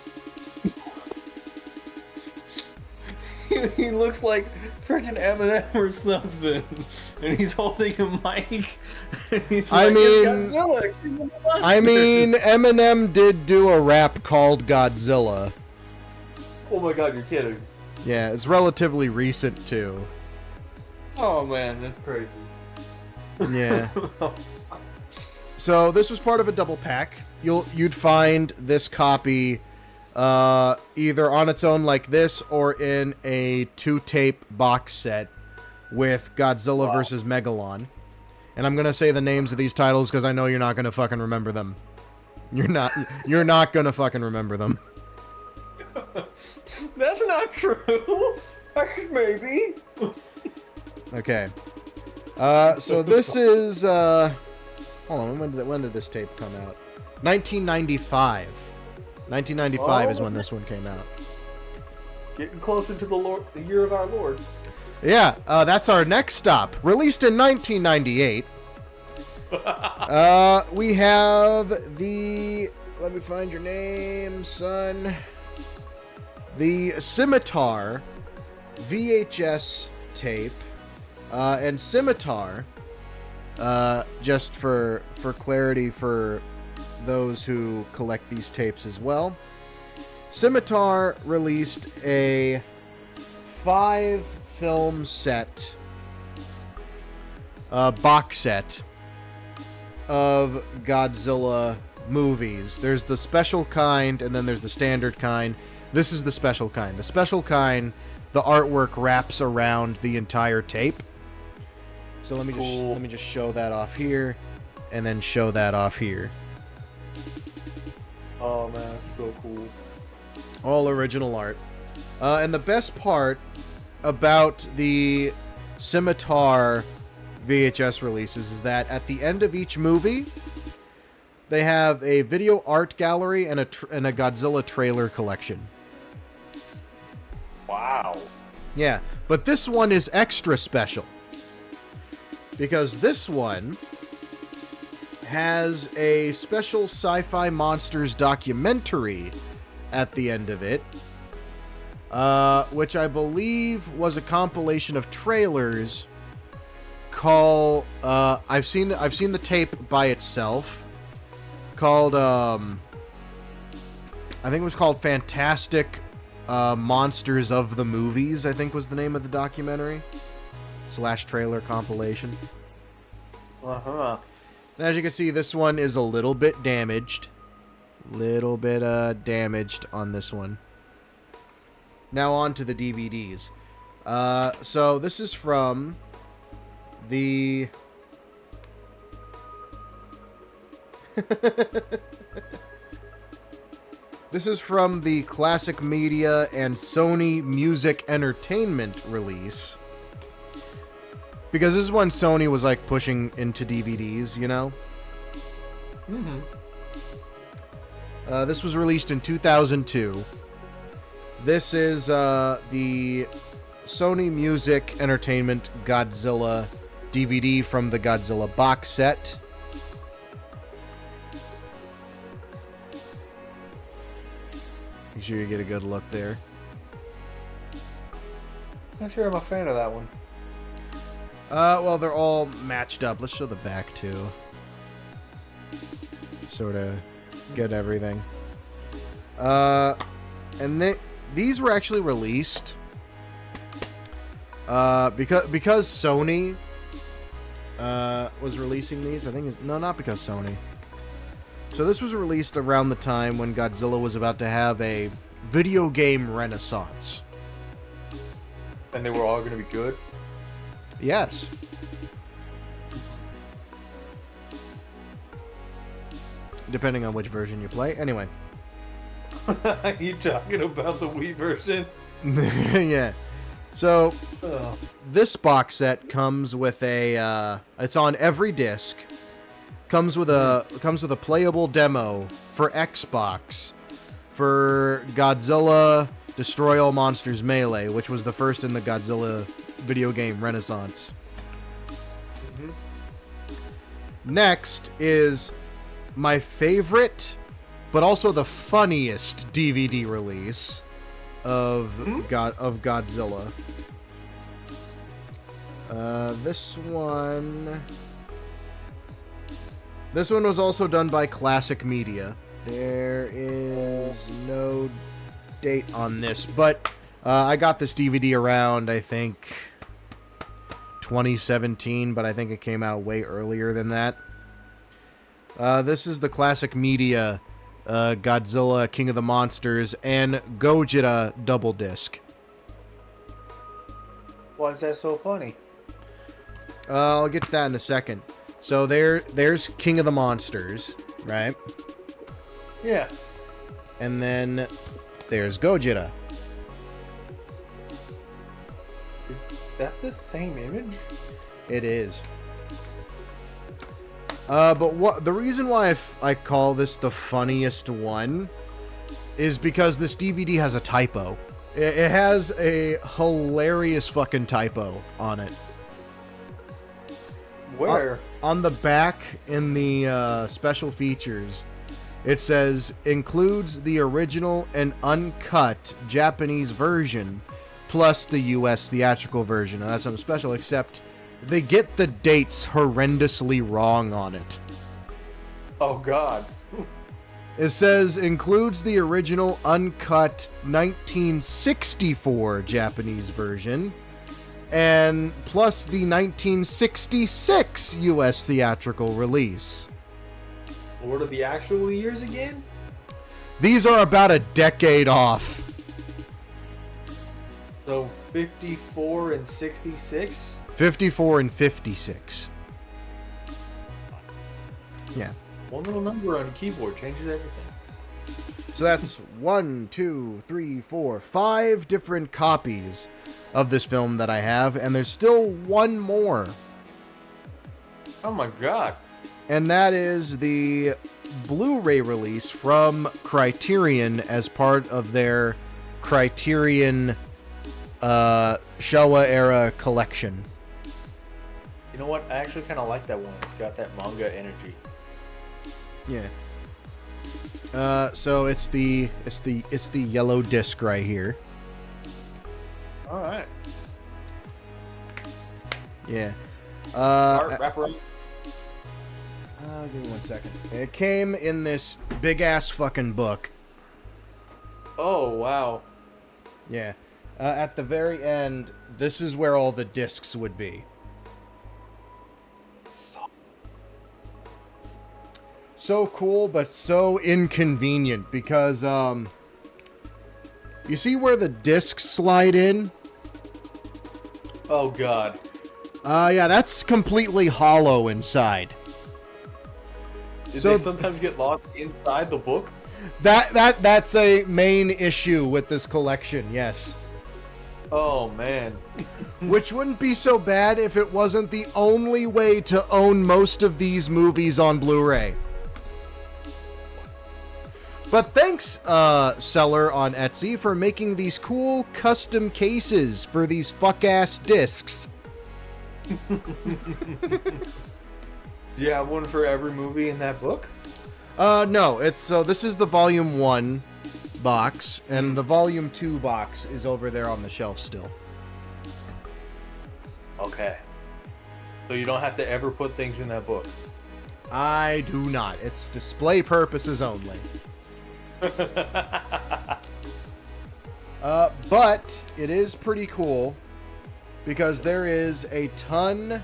He looks like freaking Eminem or something, and he's holding a mic. And he's like, "It's Godzilla, King of the Monsters." I mean, Eminem did do a rap called Godzilla. Oh my god, you're kidding. Yeah, it's relatively recent too. Oh man, that's crazy. Yeah. So this was part of a double pack. You'd find this copy either on its own like this or in a 2-tape box set with Godzilla vs. Megalon. And I'm gonna say the names of these titles because I know you're not gonna fucking remember them. You're not gonna fucking remember them. That's not true. Maybe. Okay. So this is hold on, when did this tape come out? 1995. 1995 is when this one came out. Getting closer to the year of our Lord. Yeah, that's our next stop. Released in 1998. We have the... Let me find your name, son. The Scimitar VHS tape. And Scimitar, just for clarity for those who collect these tapes as well, Scimitar released a 5-film set, box set of Godzilla movies. There's the special kind, and then there's the standard kind. This is the special kind. The special kind, the artwork wraps around the entire tape. So let me just show that off here, and then show that off here. Oh man, that's so cool. All original art. And the best part about the Scimitar VHS releases is that at the end of each movie, they have a video art gallery and a Godzilla trailer collection. Wow. Yeah, but this one is extra special. Because this one has a special Sci-Fi Monsters documentary at the end of it, which I believe was a compilation of trailers called, I've seen the tape by itself, called, I think it was called Fantastic Monsters of the Movies, I think was the name of the documentary / trailer compilation. Uh-huh. And as you can see, this one is a little bit damaged. Damaged on this one. Now on to the DVDs. So this is from the... This is from the Classic Media and Sony Music Entertainment release. Because this is when Sony was like pushing into DVDs, you know? Mm-hmm. This was released in 2002. This is the Sony Music Entertainment Godzilla DVD from the Godzilla box set. Make sure you get a good look there. Not sure I'm a fan of that one. Well, they're all matched up. Let's show the back too. Sort of get everything. And these were actually released because Sony was releasing these. I think no, not because Sony. So this was released around the time when Godzilla was about to have a video game renaissance. And they were all going to be good? Yes. Depending on which version you play. Anyway. Are you talking about the Wii version? Yeah. So, this box set comes with a, it's on every disc. Comes with a playable demo for Xbox for Godzilla Destroy All Monsters Melee, which was the first in the Godzilla video game renaissance. Next is my favorite, but also the funniest DVD release of Godzilla. This one was also done by Classic Media. There is no date on this, but I got this DVD around, I think, 2017, but I think it came out way earlier than that. This is the Classic Media Godzilla King of the Monsters and Gojira double disc. Why is that so funny? I'll get to that in a second. So there's King of the Monsters, right? Yeah. And then there's Gojira. Is that the same image? It is. But the reason why I call this the funniest one is because this DVD has a typo. It has a hilarious fucking typo on it. Where? On the back in the special features, it says, includes the original and uncut Japanese version, plus the US theatrical version. Now, that's something special, except they get the dates horrendously wrong on it. Oh, God. It says, includes the original uncut 1964 Japanese version, and plus the 1966 US theatrical release. What are the actual years again? These are about a decade off. So 54 and 66? 54 and 56. Yeah. One little number on a keyboard changes everything. So that's 1, 2, 3, 4, 5 different copies of this film that I have, and there's still one more. Oh my God. And that is the Blu-ray release from Criterion as part of their Criterion Showa era collection. You know what? I actually kind of like that one. It's got that manga energy. Yeah. So it's the yellow disc right here. All right. Yeah. Art wrapper. Give me 1 second. It came in this big ass fucking book. Oh wow. Yeah. At the very end, this is where all the discs would be. So cool, but so inconvenient because, you see where the discs slide in? Oh God. Yeah, that's completely hollow inside. Did So- they sometimes get lost inside the book? That's a main issue with this collection, yes. Oh man. Which wouldn't be so bad if it wasn't the only way to own most of these movies on Blu-ray. But thanks, seller on Etsy, for making these cool custom cases for these fuck-ass discs. Do you have one for every movie in that book? No, this is the Volume 1 box, and the Volume 2 box is over there on the shelf still. Okay. So you don't have to ever put things in that book. I do not. It's display purposes only. But it is pretty cool because there is a ton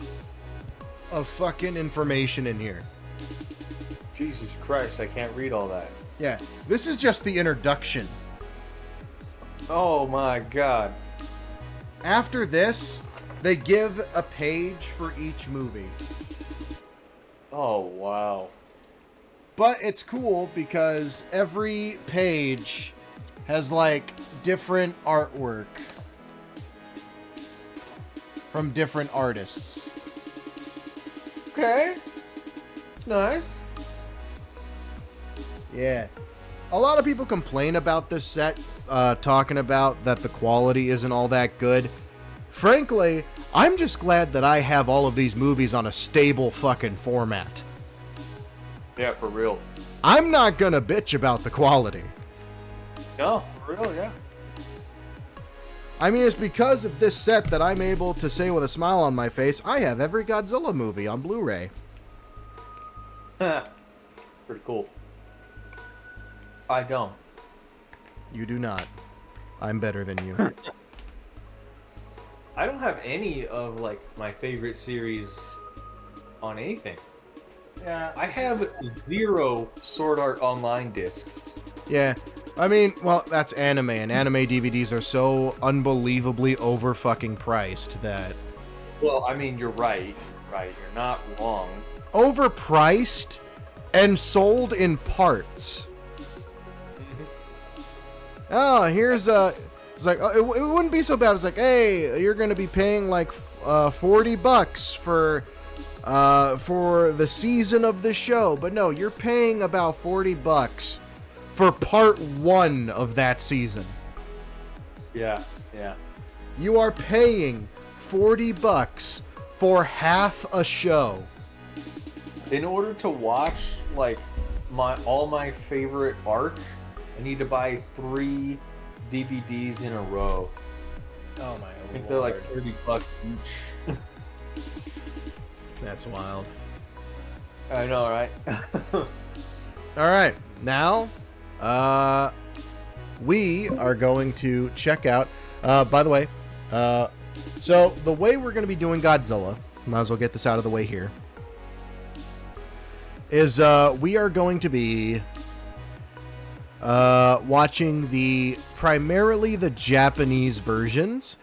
of fucking information in here. Jesus Christ, I can't read all that. Yeah, this is just the introduction. Oh my god. After this, they give a page for each movie. Oh, wow. But it's cool because every page has, like, different artwork from different artists. Okay. Nice. Yeah. A lot of people complain about this set, talking about that the quality isn't all that good. Frankly, I'm just glad that I have all of these movies on a stable fucking format. Yeah, for real. I'm not gonna bitch about the quality. No, for real, yeah. I mean, it's because of this set that I'm able to say with a smile on my face, I have every Godzilla movie on Blu-ray. Pretty cool. I don't. You do not. I'm better than you. I don't have any of, like, my favorite series on anything. Yeah. I have 0 Sword Art Online discs. Yeah. I mean, well, that's anime, and anime DVDs are so unbelievably over-fucking priced that... Well, I mean, you're right. Right, you're not wrong. Overpriced and sold in parts. Oh, here's a... It's like, it wouldn't be so bad. It's like, hey, you're going to be paying like $40 for the season of the show. But no, you're paying about $40 for part 1 of that season. Yeah, yeah. You are paying $40 for half a show. In order to watch, like, all my favorite arc, I need to buy 3 DVDs in a row. Oh my I think they're like $30 each. That's wild. I know, right? All right, now, we are going to check out. By the way, so the way we're going to be doing Godzilla, might as well get this out of the way here, is we are going to be watching primarily the Japanese versions,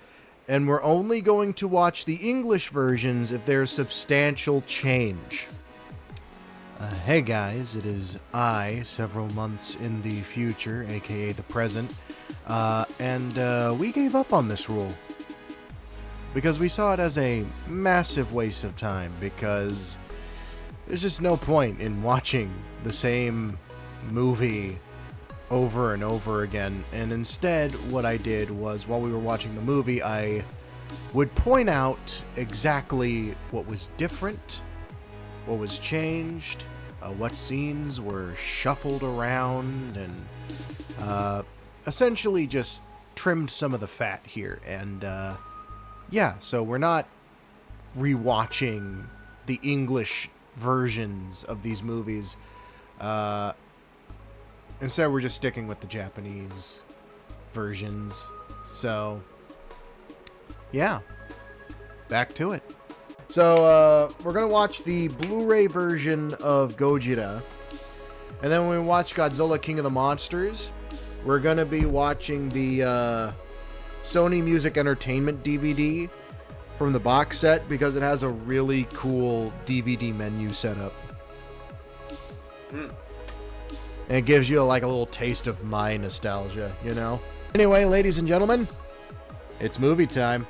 and we're only going to watch the English versions if there's substantial change. Hey guys, it is I, several months in the future, aka the present, and we gave up on this rule. Because we saw it as a massive waste of time, because there's just no point in watching the same movie over and over again. And instead, what I did was, while we were watching the movie, I would point out exactly what was different, what was changed, what scenes were shuffled around, and essentially just trimmed some of the fat here. And yeah, so we're not rewatching the English versions of these movies. Instead, we're just sticking with the Japanese versions. So, yeah, back to it. So, we're going to watch the Blu-ray version of Gojira. And then when we watch Godzilla King of the Monsters, we're going to be watching the Sony Music Entertainment DVD from the box set, because it has a really cool DVD menu setup. And it gives you like a little taste of my nostalgia, you know? Anyway, ladies and gentlemen, it's movie time.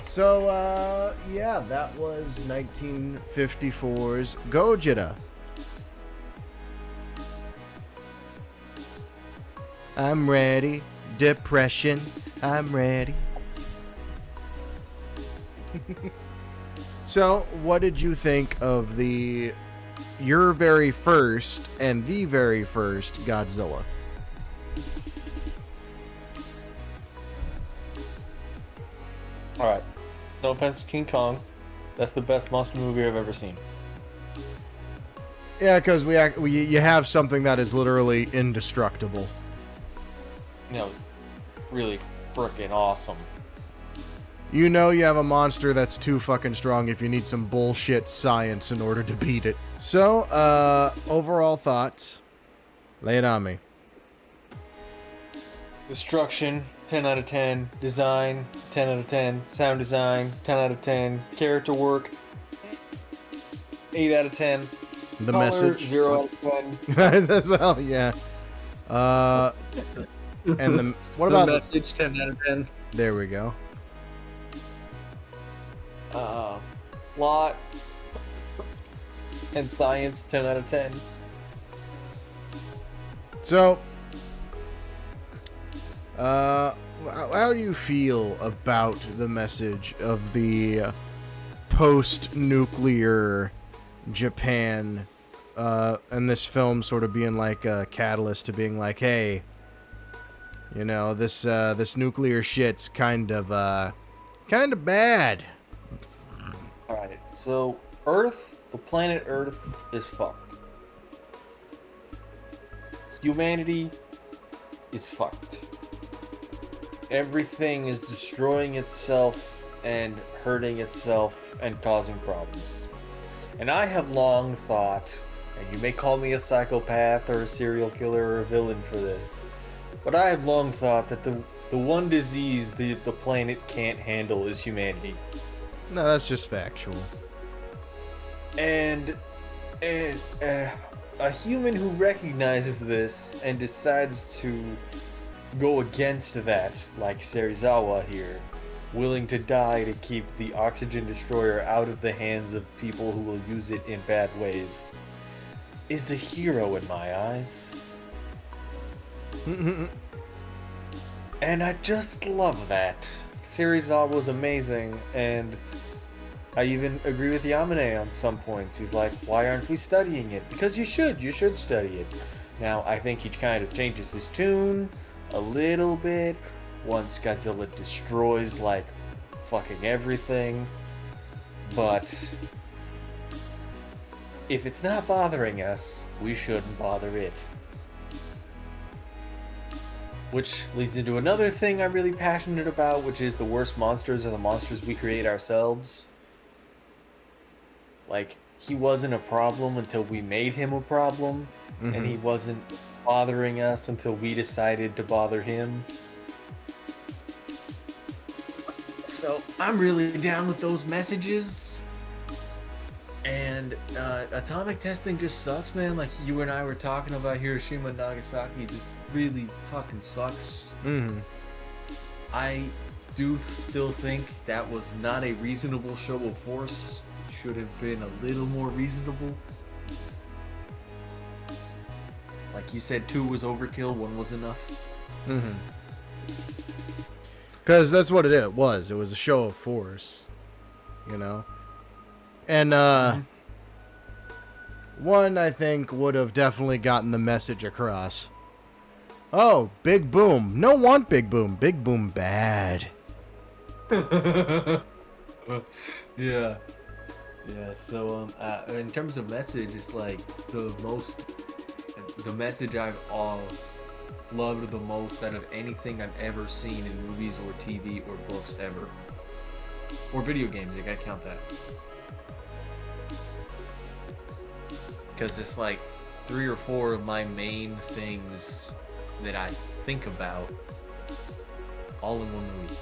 So, yeah, that was 1954's Gojira. I'm ready. Depression. I'm ready. So, what did you think of your very first and the very first Godzilla? Alright. No offense to King Kong. That's the best monster movie I've ever seen. Yeah, because you have something that is literally indestructible. you know, really freaking awesome. You know you have a monster that's too fucking strong if you need some bullshit science in order to beat it. So, overall thoughts. Lay it on me. Destruction, 10 out of 10. Design, 10 out of 10. Sound design, 10 out of 10. Character work, 8 out of 10. The Color, message. 0 out of 10. Well, yeah. And the what The about message? 10 out of 10. There we go. Plot and science, 10 out of 10. So, how do you feel about the message of the post-nuclear Japan, and this film sort of being like a catalyst to being like, hey, you know, this nuclear shit's kind of bad. Alright, so Earth, the planet Earth, is fucked. Humanity is fucked. Everything is destroying itself and hurting itself and causing problems. And I have long thought, and you may call me a psychopath or a serial killer or a villain for this, but I have long thought that the one disease the planet can't handle is humanity. No, that's just factual. And a human who recognizes this and decides to go against that, like Serizawa here, willing to die to keep the oxygen destroyer out of the hands of people who will use it in bad ways, is a hero in my eyes. And I just love that. Serizawa was amazing, and I even agree with Yamane on some points. He's like, why aren't we studying it? Because you should study it. Now, I think he kind of changes his tune a little bit once Godzilla destroys, like, fucking everything. But if it's not bothering us, we shouldn't bother it. Which leads into another thing I'm really passionate about, which is the worst monsters are the monsters we create ourselves. Like, he wasn't a problem until we made him a problem, and he wasn't bothering us until we decided to bother him. So, I'm really down with those messages. And atomic testing just sucks, man. Like you and I were talking about Hiroshima and Nagasaki, it just really fucking sucks. I do still think that was not a reasonable show of force. Should have been a little more reasonable. Like you said, 2 was overkill, 1 was enough. Because that's what it was. It was a show of force, you know? And, 1, I think, would have definitely gotten the message across. Oh, Big Boom. No want Big Boom. Big Boom bad. Yeah. Yeah, so, in terms of message, it's like the message I've loved the most out of anything I've ever seen in movies or TV or books ever. Or video games, you gotta count that. Because it's like 3 or 4 of my main things that I think about all in one movie.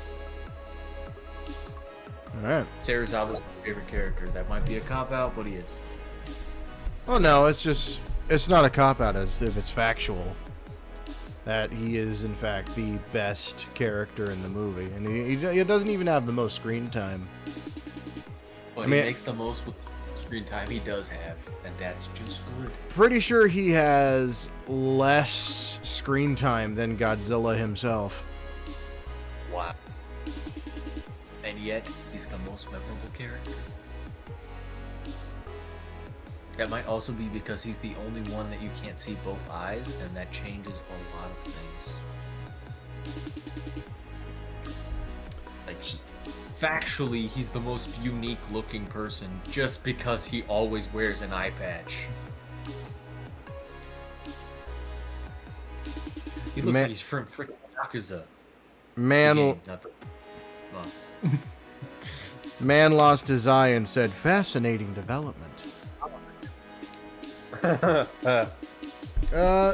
Alright. Serizawa's my favorite character. That might be a cop-out, but he is. Oh, no, it's not a cop-out as if it's factual. That he is, in fact, the best character in the movie. And he doesn't even have the most screen time. But he makes the most with the screen time he does have, and that's just good. Pretty sure he has less screen time than Godzilla himself. Wow. And yet, he's the most memorable character. That might also be because he's the only one that you can't see both eyes, and that changes a lot of things. Like, factually, he's the most unique looking person just because he always wears an eye patch. He looks like he's from freaking Yakuza. The Man, game, not the. Well, man lost his eye and said, "Fascinating development."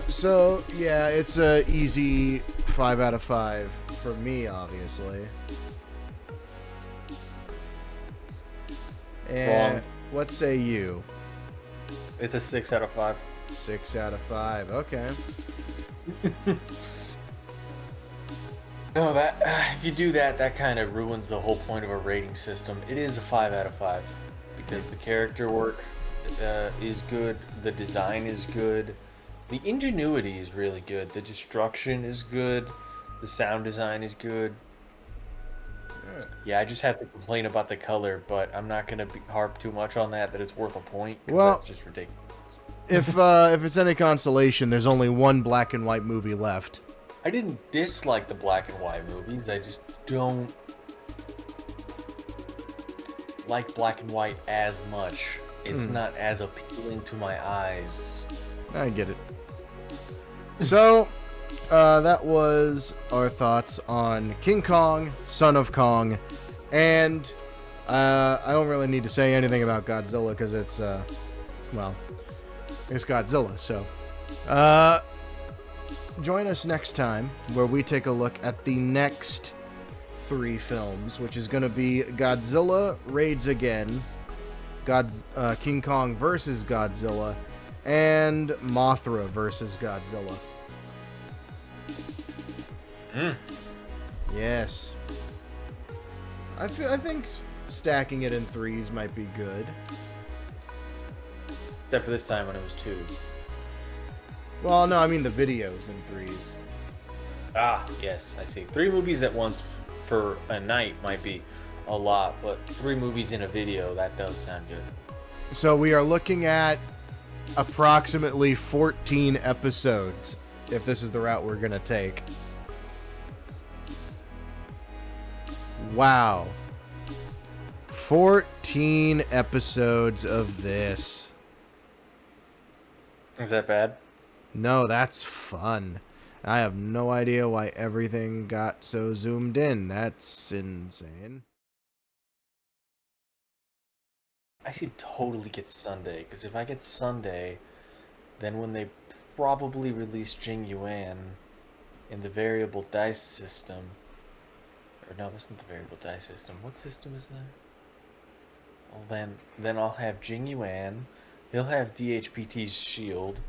So yeah, it's a easy 5 out of 5 for me, obviously. And Wrong. what say you? It's a 6 out of 5. 6 out of 5. Okay. No, that if you do that, that kind of ruins the whole point of a rating system. It is a 5 out of 5 because the character work is good, the design is good, the ingenuity is really good, the destruction is good, the sound design is good. Yeah, I just have to complain about the color, but I'm not gonna harp too much on that. That it's worth a point. 'Cause Well, that's just ridiculous. if it's any consolation, there's only one black and white movie left. I didn't dislike the black and white movies. I just don't like black and white as much. It's not as appealing to my eyes. I get it. So, that was our thoughts on King Kong, Son of Kong, and I don't really need to say anything about Godzilla because it's, well, it's Godzilla. So, join us next time where we take a look at the next 3 films, which is going to be Godzilla Raids Again, King Kong versus Godzilla, and Mothra versus Godzilla. Yes. I think stacking it in 3s might be good. Except for this time when it was 2. Well, no, I mean the videos in 3s. Ah, yes, I see. 3 movies at once for a night might be a lot, but 3 movies in a video, that does sound good. So we are looking at approximately 14 episodes, if this is the route we're going to take. Wow. 14 episodes of this. Is that bad? No, that's fun. I have no idea why everything got so zoomed in. That's insane. I should totally get Sunday, because if I get Sunday, then when they probably release Jing Yuan in the variable dice system, or no, that's not the variable dice system. What system is that? Well, then I'll have Jing Yuan. He'll have DHPT's shield.